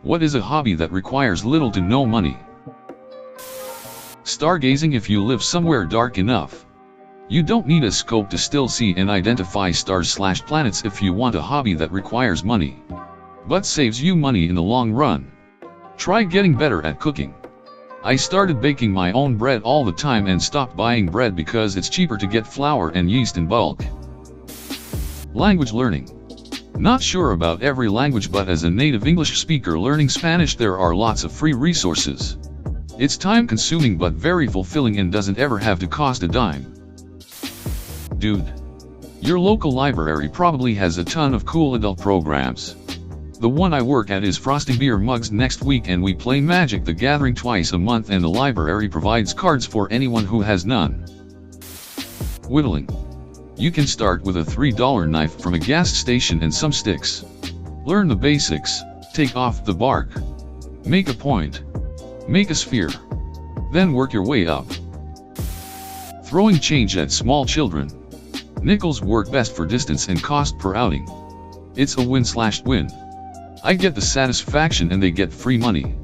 What is a hobby that requires little to no money? Stargazing. If you live somewhere dark enough, you don't need a scope to still see and identify stars/planets. If you want a hobby that requires money, but saves you money in the long run, try getting better at cooking. I started baking my own bread all the time and stopped buying bread because it's cheaper to get flour and yeast in bulk. Language learning. Not sure about every language, but as a native English speaker learning Spanish, there are lots of free resources. It's time consuming but very fulfilling and doesn't ever have to cost a dime. Dude, your local library probably has a ton of cool adult programs. The one I work at is frosting beer mugs next week, and we play Magic the Gathering twice a month, and the library provides cards for anyone who has none. Whittling. You can start with a $3 knife from a gas station and some sticks. Learn the basics, take off the bark, make a point, make a sphere, then work your way up. Throwing change at small children. Nickels work best for distance and cost per outing. It's a win/win. I get the satisfaction and they get free money.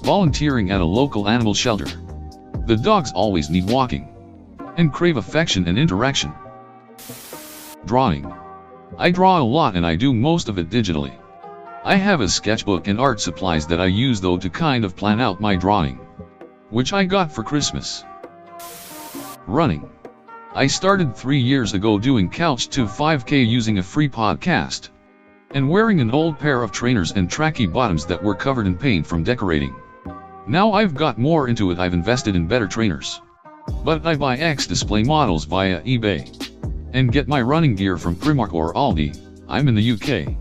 Volunteering at a local animal shelter. The dogs always need walking and crave affection and interaction. Drawing. I draw a lot and I do most of it digitally. I have a sketchbook and art supplies that I use though to kind of plan out my drawing, which I got for Christmas. Running. I started 3 years ago doing Couch to 5K using a free podcast, and wearing an old pair of trainers and tracky bottoms that were covered in paint from decorating. Now I've got more into it. I've invested in better trainers, but I buy X-display models via eBay, and get my running gear from Primark or Aldi. I'm in the UK.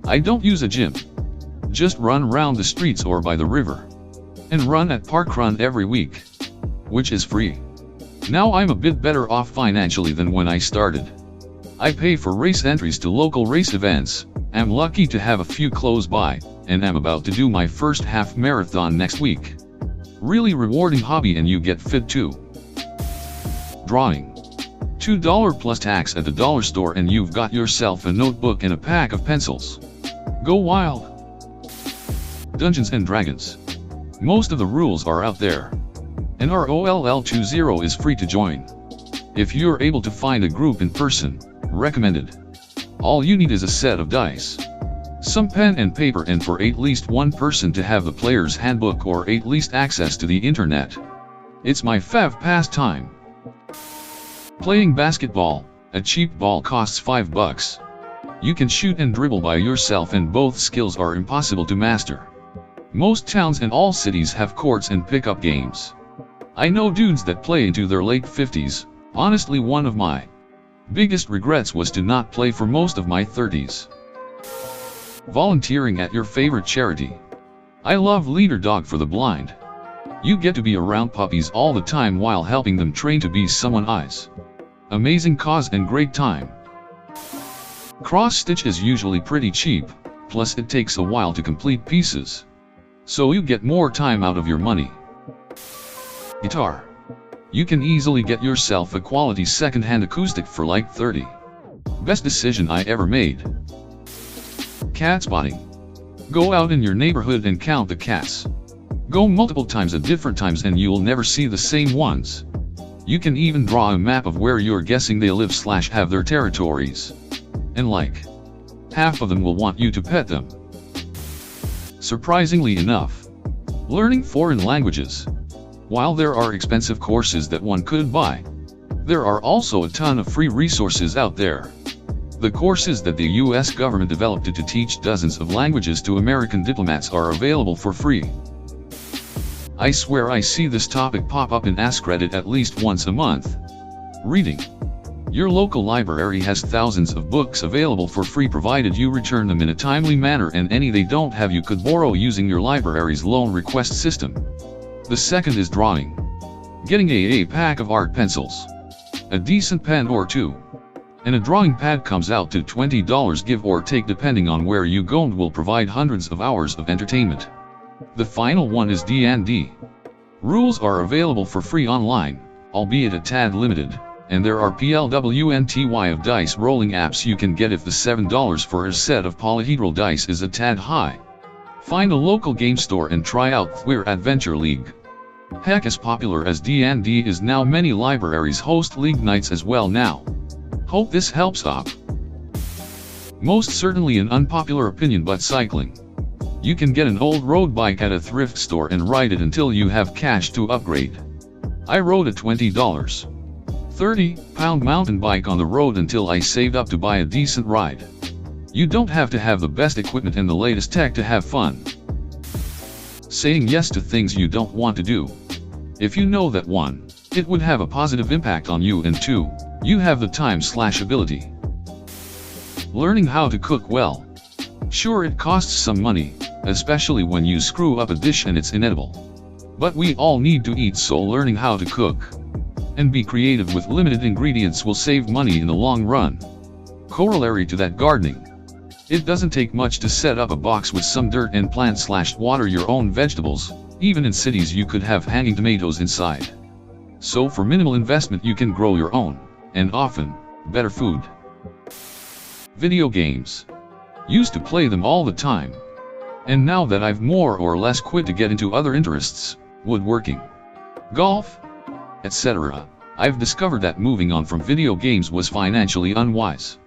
I don't use a gym. Just run around the streets or by the river, and run at Parkrun every week, which is free. Now I'm a bit better off financially than when I started. I pay for race entries to local race events, am lucky to have a few close by, and am about to do my first half marathon next week. Really rewarding hobby, and you get fit too. Drawing. $2 plus tax at the dollar store and you've got yourself a notebook and a pack of pencils. Go wild. Dungeons and Dragons. Most of the rules are out there, and ROLL20 is free to join. If you're able to find a group in person, recommended. All you need is a set of dice, some pen and paper, and for at least one person to have the player's handbook or at least access to the internet. It's my fav pastime. Playing basketball. A cheap ball costs $5. You can shoot and dribble by yourself, and both skills are impossible to master. Most towns and all cities have courts and pickup games. I know dudes that play into their late 50s. Honestly, one of my biggest regrets was to not play for most of my 30s. Volunteering at your favorite charity. I love Leader Dog for the Blind. You get to be around puppies all the time while helping them train to be someone's eyes. Amazing cause and great time. Cross stitch is usually pretty cheap, plus it takes a while to complete pieces, so you get more time out of your money. Guitar. You can easily get yourself a quality second-hand acoustic for like $30. Best decision I ever made. Cat spotting. Go out in your neighborhood and count the cats. Go multiple times at different times and you'll never see the same ones. You can even draw a map of where you're guessing they live/have their territories. And like half of them will want you to pet them. Surprisingly enough, learning foreign languages. While there are expensive courses that one could buy, there are also a ton of free resources out there. The courses that the US government developed to teach dozens of languages to American diplomats are available for free. I swear I see this topic pop up in AskReddit at least once a month. Reading. Your local library has thousands of books available for free provided you return them in a timely manner, and any they don't have you could borrow using your library's loan request system. The second is drawing. Getting a pack of art pencils, a decent pen or two, and a drawing pad comes out to $20 give or take depending on where you go, and will provide hundreds of hours of entertainment. The final one is D&D. Rules are available for free online, albeit a tad limited, And there are PLWNTY of dice rolling apps you can get if the $7 for a set of polyhedral dice is a tad high. Find a local game store and try out Thwir Adventure League. Heck, as popular as D&D is now, many libraries host league nights as well now. Hope this helps up. Most certainly an unpopular opinion, but cycling. You can get an old road bike at a thrift store and ride it until you have cash to upgrade. I rode a $20, 30-pound mountain bike on the road until I saved up to buy a decent ride. You don't have to have the best equipment and the latest tech to have fun. Saying yes to things you don't want to do. If you know that 1, it would have a positive impact on you, and 2, you have the time/ability. Learning how to cook well. Sure, it costs some money, especially when you screw up a dish and it's inedible. But we all need to eat, so learning how to cook and be creative with limited ingredients will save money in the long run. Corollary to that, gardening. It doesn't take much to set up a box with some dirt and plant/water your own vegetables. Even in cities you could have hanging tomatoes inside. So for minimal investment you can grow your own, and often, better food. Video games. Used to play them all the time. And now that I've more or less quit to get into other interests, woodworking, golf, etc., I've discovered that moving on from video games was financially unwise.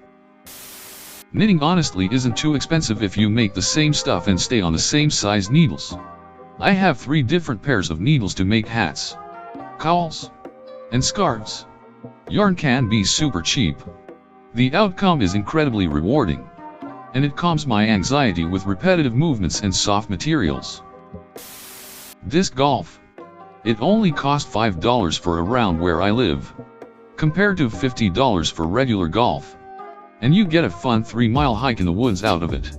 Knitting honestly isn't too expensive if you make the same stuff and stay on the same size needles. I have 3 different pairs of needles to make hats, cowls, and scarves. Yarn can be super cheap. The outcome is incredibly rewarding, and it calms my anxiety with repetitive movements and soft materials. Disc golf. It only cost $5 for a round where I live, compared to $50 for regular golf. And you get a fun 3-mile hike in the woods out of it.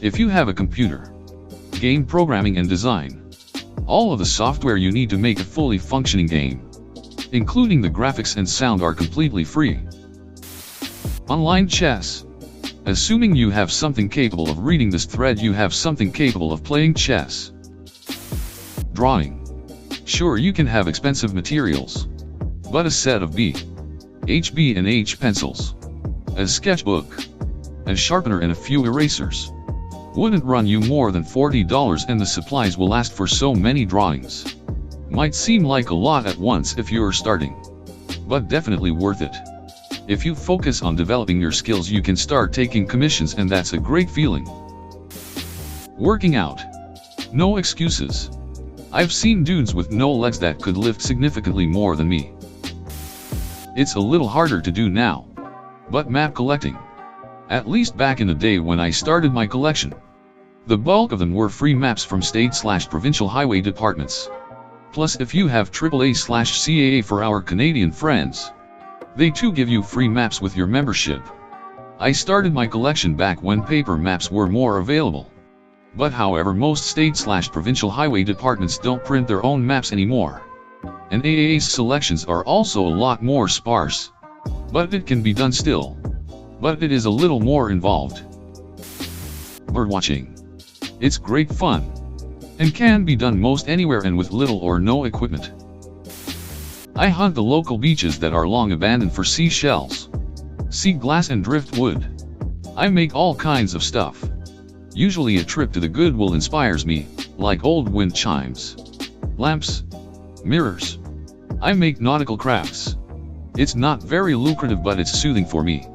If you have a computer, game programming and design, all of the software you need to make a fully functioning game, including the graphics and sound, are completely free. Online chess. Assuming you have something capable of reading this thread, you have something capable of playing chess. Drawing. Sure, you can have expensive materials, but a set of HB and H pencils, a sketchbook, a sharpener and a few erasers wouldn't run you more than $40, and the supplies will last for so many drawings. Might seem like a lot at once if you're starting, but definitely worth it. If you focus on developing your skills, you can start taking commissions, and that's a great feeling. Working out. No excuses. I've seen dudes with no legs that could lift significantly more than me. It's a little harder to do now. But map collecting. At least back in the day when I started my collection, the bulk of them were free maps from state/provincial highway departments. Plus, if you have AAA/CAA for our Canadian friends, they too give you free maps with your membership. I started my collection back when paper maps were more available. But however, most state/provincial highway departments don't print their own maps anymore. And AAA's selections are also a lot more sparse. But it can be done still. But it is a little more involved. Birdwatching. It's great fun, and can be done most anywhere and with little or no equipment. I hunt the local beaches that are long abandoned for seashells, sea glass and driftwood. I make all kinds of stuff. Usually a trip to the Goodwill inspires me, like old wind chimes, lamps, mirrors. I make nautical crafts. It's not very lucrative, but it's soothing for me.